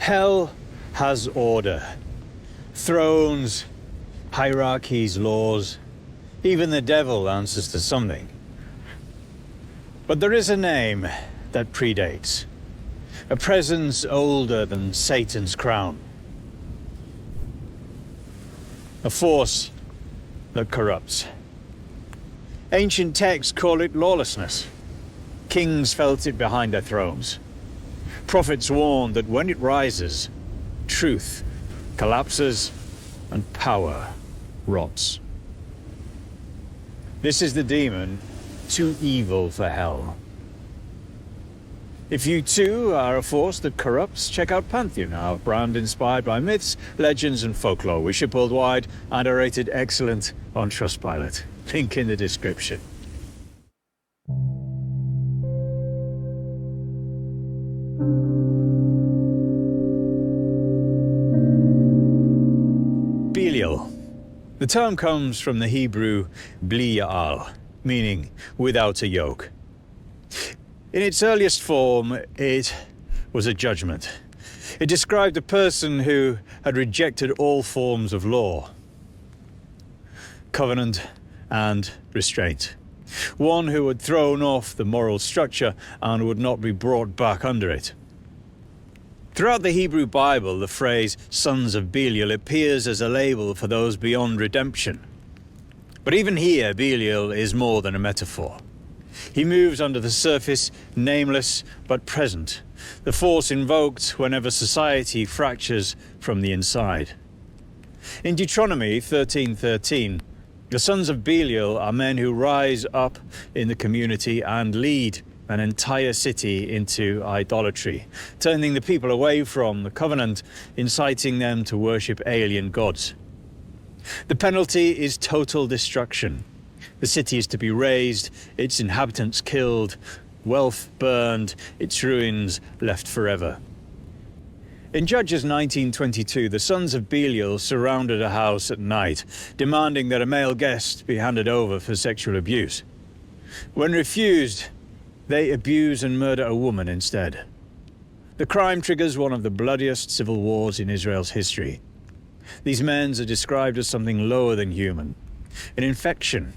Hell has order. Thrones, hierarchies, laws. Even the devil answers to something. But there is a name that predates. A presence older than Satan's crown. A force that corrupts. Ancient texts call it lawlessness. Kings felt it behind their thrones. Prophets warned that when it rises, truth collapses and power rots. This is the demon, too evil for hell. If you too are a force that corrupts, check out Pantheon, our brand inspired by myths, legends and folklore. We ship worldwide and are rated excellent on Trustpilot. Link in the description. Belial. The term comes from the Hebrew Belial, meaning without a yoke. In its earliest form, it was a judgment. It described a person who had rejected all forms of law, covenant, and restraint. One who had thrown off the moral structure and would not be brought back under it. Throughout the Hebrew Bible, the phrase sons of Belial appears as a label for those beyond redemption. But even here, Belial is more than a metaphor. He moves under the surface, nameless but present, the force invoked whenever society fractures from the inside. In Autonomy 13:13, the sons of Belial are men who rise up in the community and lead an entire city into idolatry, turning the people away from the covenant, inciting them to worship alien gods. The penalty is total destruction. The city is to be razed, its inhabitants killed, wealth burned, its ruins left forever. In Judges 19:22, the sons of Belial surrounded a house at night, demanding that a male guest be handed over for sexual abuse. When refused, they abuse and murder a woman instead. The crime triggers one of the bloodiest civil wars in Israel's history. These men are described as something lower than human, an infection.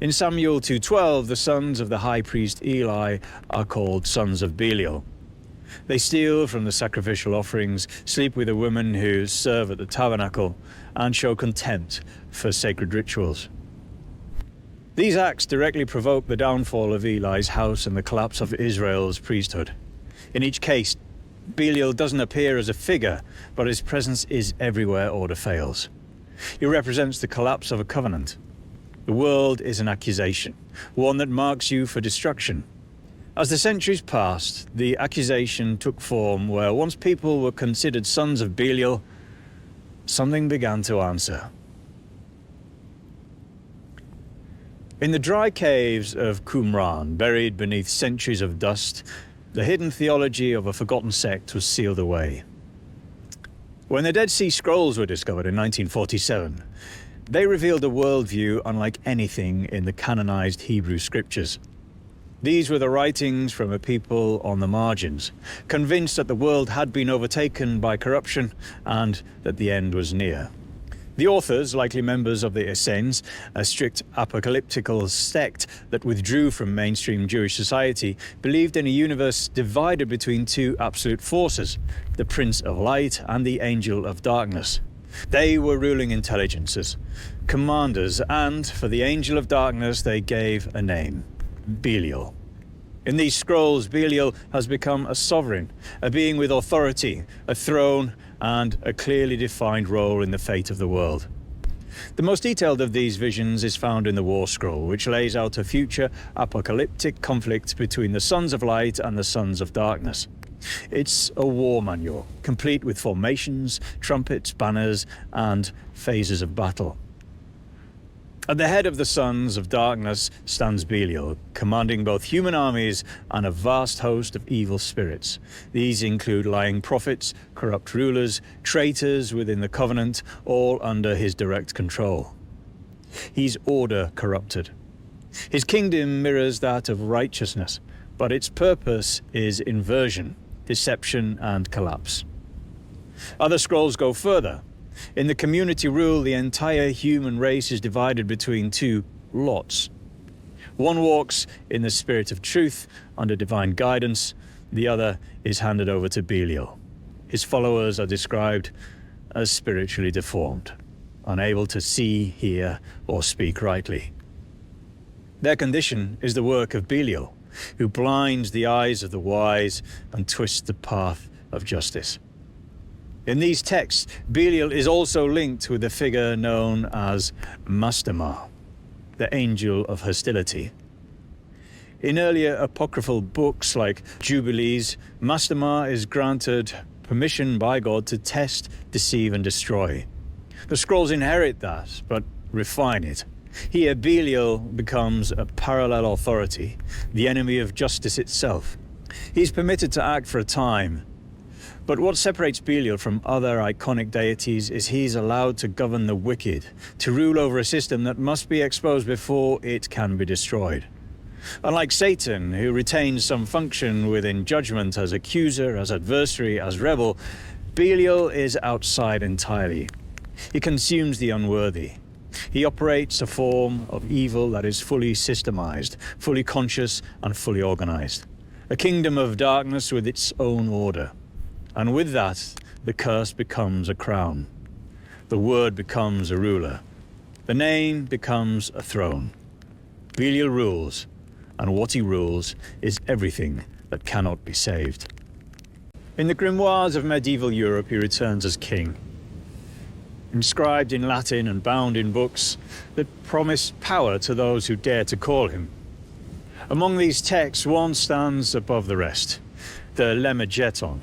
In Samuel 2:12, the sons of the high priest Eli are called sons of Belial. They steal from the sacrificial offerings, sleep with the women who serve at the tabernacle, and show contempt for sacred rituals. These acts directly provoke the downfall of Eli's house and the collapse of Israel's priesthood. In each case, Belial doesn't appear as a figure, but his presence is everywhere order fails. He represents the collapse of a covenant. The world is an accusation, one that marks you for destruction. As the centuries passed, the accusation took form where once people were considered sons of Belial, something began to answer. In the dry caves of Qumran, buried beneath centuries of dust, the hidden theology of a forgotten sect was sealed away. When the Dead Sea Scrolls were discovered in 1947, they revealed a worldview unlike anything in the canonized Hebrew scriptures. These were the writings from a people on the margins, convinced that the world had been overtaken by corruption and that the end was near. The authors, likely members of the Essenes, a strict apocalyptical sect that withdrew from mainstream Jewish society, believed in a universe divided between two absolute forces, the Prince of Light and the Angel of Darkness. They were ruling intelligences, commanders, and for the Angel of Darkness they gave a name, Belial. In these scrolls, Belial has become a sovereign, a being with authority, a throne, and a clearly defined role in the fate of the world. The most detailed of these visions is found in the War Scroll, which lays out a future apocalyptic conflict between the Sons of Light and the Sons of Darkness. It's a war manual, complete with formations, trumpets, banners, and phases of battle. At the head of the Sons of Darkness stands Belial, commanding both human armies and a vast host of evil spirits. These include lying prophets, corrupt rulers, traitors within the covenant, all under his direct control. He's order corrupted. His kingdom mirrors that of righteousness, but its purpose is inversion. deception, and collapse. Other scrolls go further. In the community rule, the entire human race is divided between two lots. One walks in the spirit of truth under divine guidance, the other is handed over to Belial. His followers are described as spiritually deformed, unable to see, hear, or speak rightly. Their condition is the work of Belial, who blinds the eyes of the wise and twists the path of justice. In these texts, Belial is also linked with a figure known as Mastamar, the angel of hostility. In earlier apocryphal books like Jubilees, Mastamar is granted permission by God to test, deceive, and destroy. The scrolls inherit that, but refine it. Here, Belial becomes a parallel authority, the enemy of justice itself. He's permitted to act for a time, but what separates Belial from other iconic deities is he's allowed to govern the wicked, to rule over a system that must be exposed before it can be destroyed. Unlike Satan, who retains some function within judgment as accuser, as adversary, as rebel, Belial is outside entirely. He consumes the unworthy. He operates a form of evil that is fully systemized, fully conscious, and fully organized. A kingdom of darkness with its own order. And with that, the curse becomes a crown. The word becomes a ruler. The name becomes a throne. Belial rules, and what he rules is everything that cannot be saved. In the grimoires of medieval Europe, he returns as king, inscribed in Latin and bound in books that promise power to those who dare to call him. Among these texts, one stands above the rest, the Lemegeton,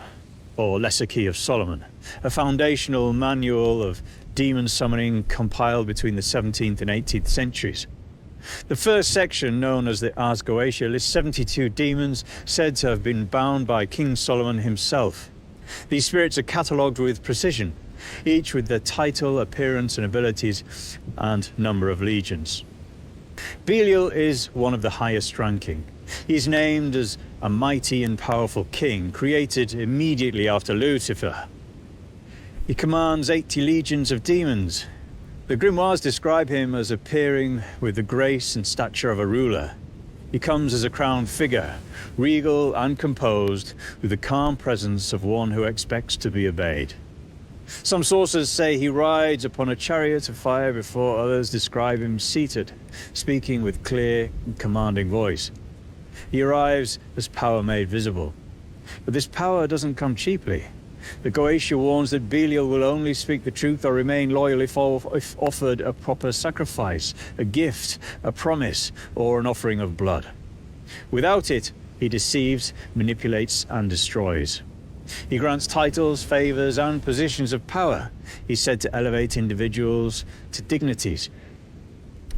or Lesser Key of Solomon, a foundational manual of demon summoning compiled between the 17th and 18th centuries. The first section, known as the Ars Goetia, lists 72 demons said to have been bound by King Solomon himself. These spirits are catalogued with precision, each with their title, appearance, and abilities, and number of legions. Belial is one of the highest ranking. He is named as a mighty and powerful king, created immediately after Lucifer. He commands 80 legions of demons. The grimoires describe him as appearing with the grace and stature of a ruler. He comes as a crowned figure, regal and composed, with the calm presence of one who expects to be obeyed. Some sources say he rides upon a chariot of fire, before others describe him seated, speaking with clear and commanding voice. He arrives as power made visible. But this power doesn't come cheaply. The Goetia warns that Belial will only speak the truth or remain loyal if offered a proper sacrifice, a gift, a promise, or an offering of blood. Without it, he deceives, manipulates, and destroys. He grants titles, favors, and positions of power. He's said to elevate individuals to dignities,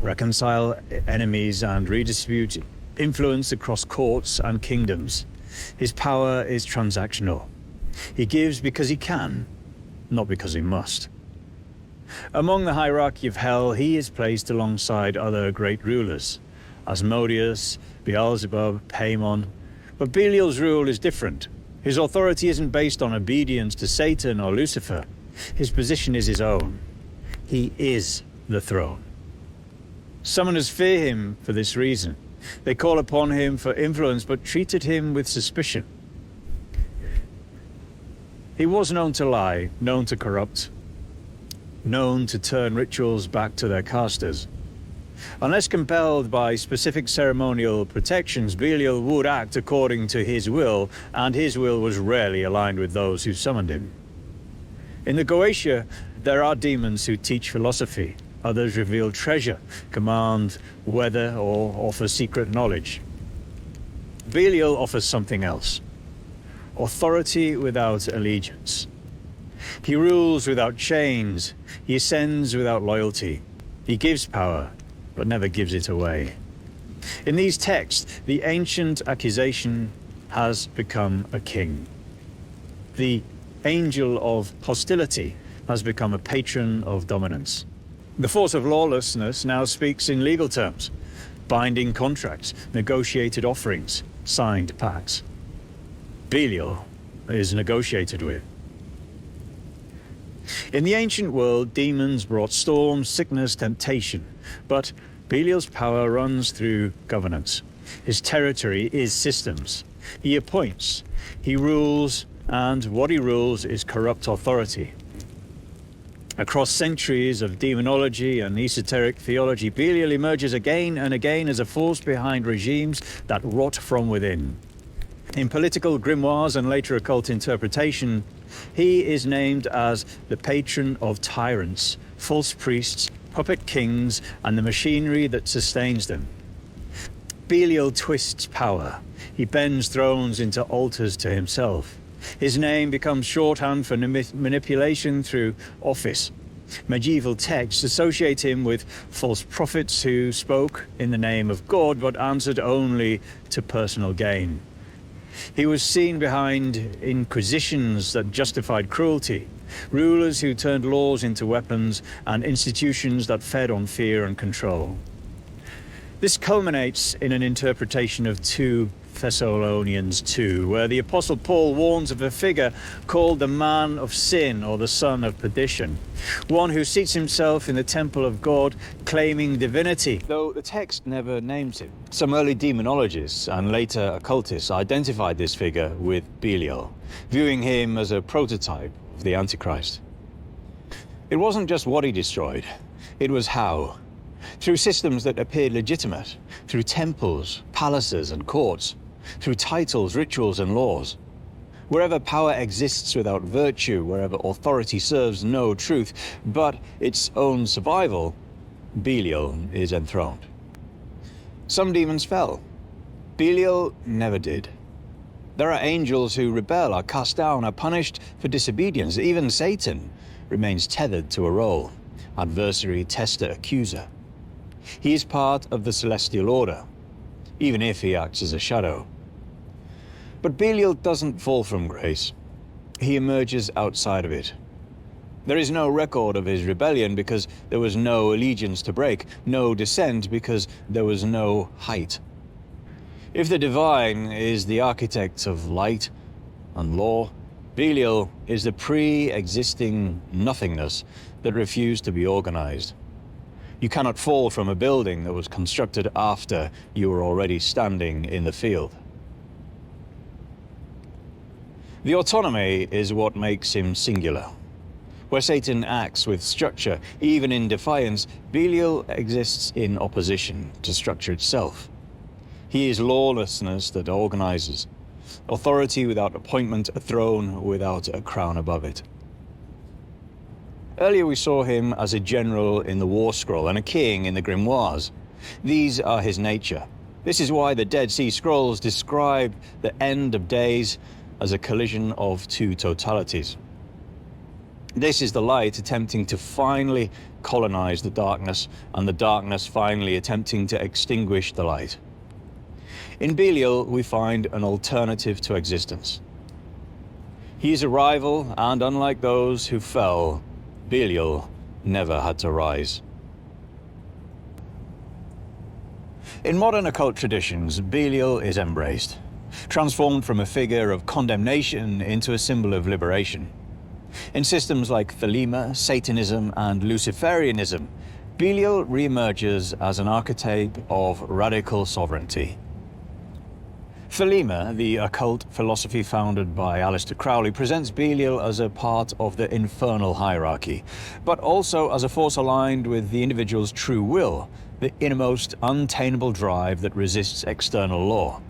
reconcile enemies, and redistribute influence across courts and kingdoms. His power is transactional. He gives because he can, not because he must. Among the hierarchy of hell, he is placed alongside other great rulers, Asmodeus, Beelzebub, Paimon. But Belial's rule is different. His authority isn't based on obedience to Satan or Lucifer. His position is his own. He is the throne. Summoners fear him for this reason. They call upon him for influence, but treated him with suspicion. He was known to lie, known to corrupt, known to turn rituals back to their casters. Unless compelled by specific ceremonial protections, Belial would act according to his will, and his will was rarely aligned with those who summoned him. In the Goetia, there are demons who teach philosophy. Others reveal treasure, command weather, or offer secret knowledge. Belial offers something else: authority without allegiance. He rules without chains. He ascends without loyalty. He gives power, but never gives it away. In these texts, the ancient accusation has become a king. The angel of hostility has become a patron of dominance. The force of lawlessness now speaks in legal terms: binding contracts, negotiated offerings, signed pacts. Belial is negotiated with. In the ancient world, demons brought storms, sickness, temptation, but Belial's power runs through governance. His territory is systems. He appoints, he rules, and what he rules is corrupt authority. Across centuries of demonology and esoteric theology, Belial emerges again and again as a force behind regimes that rot from within. In political grimoires and later occult interpretation, he is named as the patron of tyrants, false priests, puppet kings, and the machinery that sustains them. Belial twists power. He bends thrones into altars to himself. His name becomes shorthand for manipulation through office. Medieval texts associate him with false prophets who spoke in the name of God but answered only to personal gain. He was seen behind inquisitions that justified cruelty, rulers who turned laws into weapons, and institutions that fed on fear and control. This culminates in an interpretation of 2 Thessalonians 2, where the Apostle Paul warns of a figure called the man of sin or the son of perdition, one who seats himself in the temple of God claiming divinity, though the text never names him. Some early demonologists and later occultists identified this figure with Belial, viewing him as a prototype of the Antichrist. It wasn't just what he destroyed, it was how. Through systems that appeared legitimate, through temples, palaces, and courts, through titles, rituals, and laws. Wherever power exists without virtue, wherever authority serves no truth but its own survival, Belial is enthroned. Some demons fell. Belial never did. There are angels who rebel, are cast down, are punished for disobedience. Even Satan remains tethered to a role: adversary, tester, accuser. He is part of the celestial order, even if he acts as a shadow. But Belial doesn't fall from grace. He emerges outside of it. There is no record of his rebellion because there was no allegiance to break, no descent because there was no height. If the divine is the architect of light and law, Belial is the pre-existing nothingness that refused to be organized. You cannot fall from a building that was constructed after you were already standing in the field. The autonomy is what makes him singular. Where Satan acts with structure, even in defiance, Belial exists in opposition to structure itself. He is lawlessness that organizes, authority without appointment, a throne without a crown above it. Earlier we saw him as a general in the War Scroll and a king in the grimoires. These are his nature. This is why the Dead Sea Scrolls describe the end of days as a collision of 2 totalities. This is the light attempting to finally colonize the darkness, and the darkness finally attempting to extinguish the light. In Belial, we find an alternative to existence. He is a rival, and unlike those who fell, Belial never had to rise. In modern occult traditions, Belial is embraced, transformed from a figure of condemnation into a symbol of liberation. In systems like Thelema, Satanism, and Luciferianism, Belial reemerges as an archetype of radical sovereignty. Thelema, the occult philosophy founded by Aleister Crowley, presents Belial as a part of the infernal hierarchy, but also as a force aligned with the individual's true will, the innermost, untameable drive that resists external law.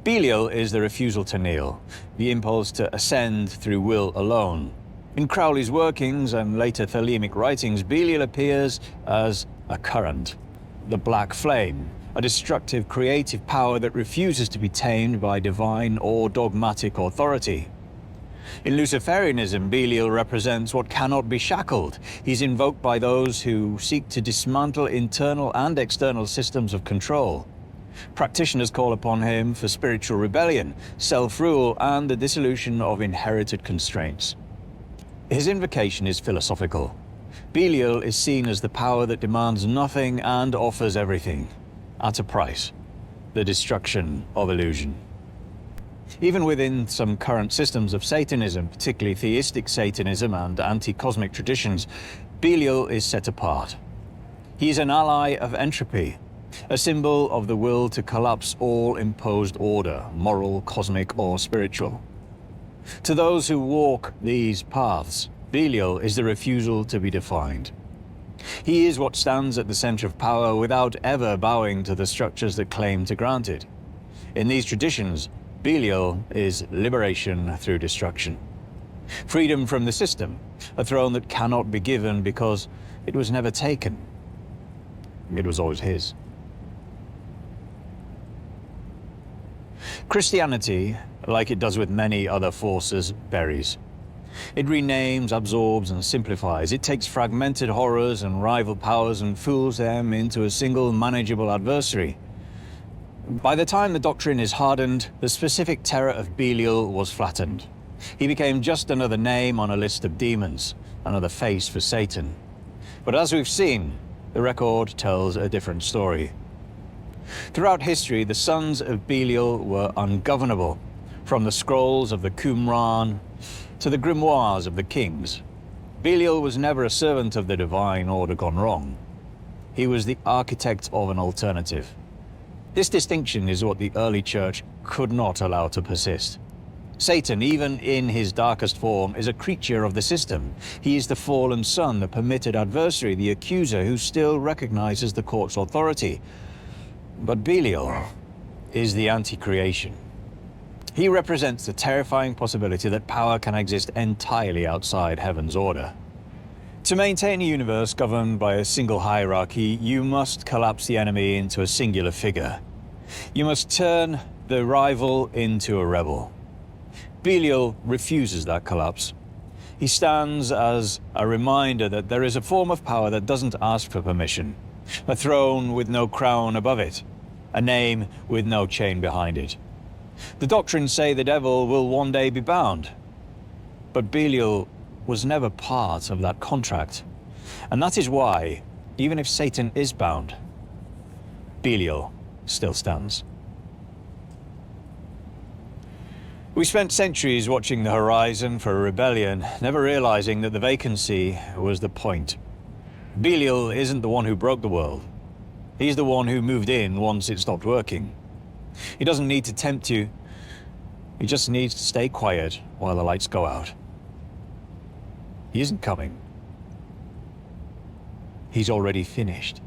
Belial is the refusal to kneel, the impulse to ascend through will alone. In Crowley's workings and later Thelemic writings, Belial appears as a current, the black flame, a destructive creative power that refuses to be tamed by divine or dogmatic authority. In Luciferianism, Belial represents what cannot be shackled. He's invoked by those who seek to dismantle internal and external systems of control. Practitioners call upon him for spiritual rebellion, self-rule, and the dissolution of inherited constraints. His invocation is philosophical. Belial is seen as the power that demands nothing and offers everything, at a price: the destruction of illusion. Even within some current systems of Satanism, particularly theistic Satanism and anti-cosmic traditions, Belial is set apart. He is an ally of entropy, a symbol of the will to collapse all imposed order, moral, cosmic, or spiritual. To those who walk these paths, Belial is the refusal to be defined. He is what stands at the center of power without ever bowing to the structures that claim to grant it. In these traditions, Belial is liberation through destruction. Freedom from the system, a throne that cannot be given because it was never taken. It was always his. Christianity, like it does with many other forces, buries. It renames, absorbs, and simplifies. It takes fragmented horrors and rival powers and fools them into a single manageable adversary. By the time the doctrine is hardened, the specific terror of Belial was flattened. He became just another name on a list of demons, another face for Satan. But as we've seen, the record tells a different story. Throughout history, the sons of Belial were ungovernable, from the scrolls of the Qumran to the grimoires of the kings. Belial was never a servant of the divine order gone wrong. He was the architect of an alternative. This distinction is what the early church could not allow to persist. Satan, even in his darkest form, is a creature of the system. He is the fallen son, the permitted adversary, the accuser who still recognizes the court's authority. But Belial is the anti-creation. He represents the terrifying possibility that power can exist entirely outside heaven's order. To maintain a universe governed by a single hierarchy, you must collapse the enemy into a singular figure. You must turn the rival into a rebel. Belial refuses that collapse. He stands as a reminder that there is a form of power that doesn't ask for permission, a throne with no crown above it, a name with no chain behind it. The doctrines say the devil will one day be bound, but Belial was never part of that contract. And that is why, even if Satan is bound, Belial still stands. We spent centuries watching the horizon for a rebellion, never realizing that the vacancy was the point. Belial isn't the one who broke the world. He's the one who moved in once it stopped working. He doesn't need to tempt you. He just needs to stay quiet while the lights go out. He isn't coming. He's already finished.